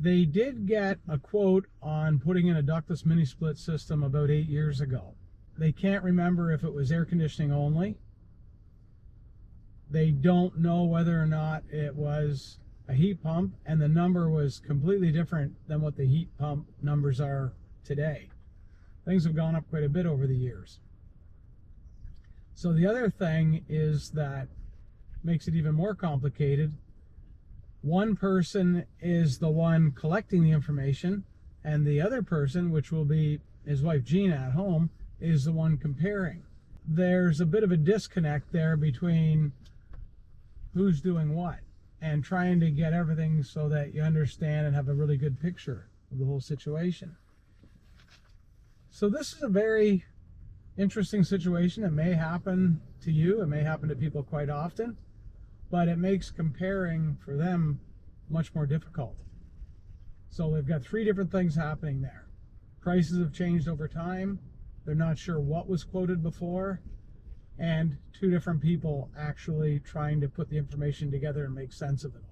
They did get a quote on putting in a ductless mini split system about 8 years ago. They can't remember if it was air conditioning only. They don't know whether or not it was a heat pump, and the number was completely different than what the heat pump numbers are today. Things have gone up quite a bit over the years. So the other thing is that makes it even more complicated. One person is the one collecting the information, and the other person, which will be his wife Gina at home, is the one comparing. There's a bit of a disconnect there between who's doing what and trying to get everything so that you understand and have a really good picture of the whole situation. So this is a very interesting situation. It may happen to you, it may happen to people quite often, but it makes comparing for them much more difficult. So we've got 3 different things happening there. Prices have changed over time. They're not sure what was quoted before, and 2 different people actually trying to put the information together and make sense of it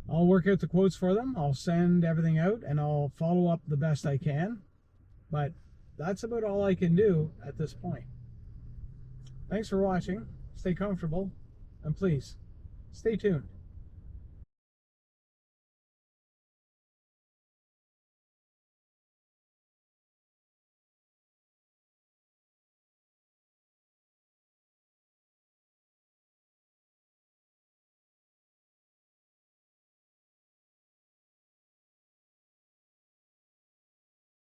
all. I'll work out the quotes for them. I'll send everything out and I'll follow up the best I can, but that's about all I can do at this point. Thanks for watching. Stay comfortable, and please stay tuned.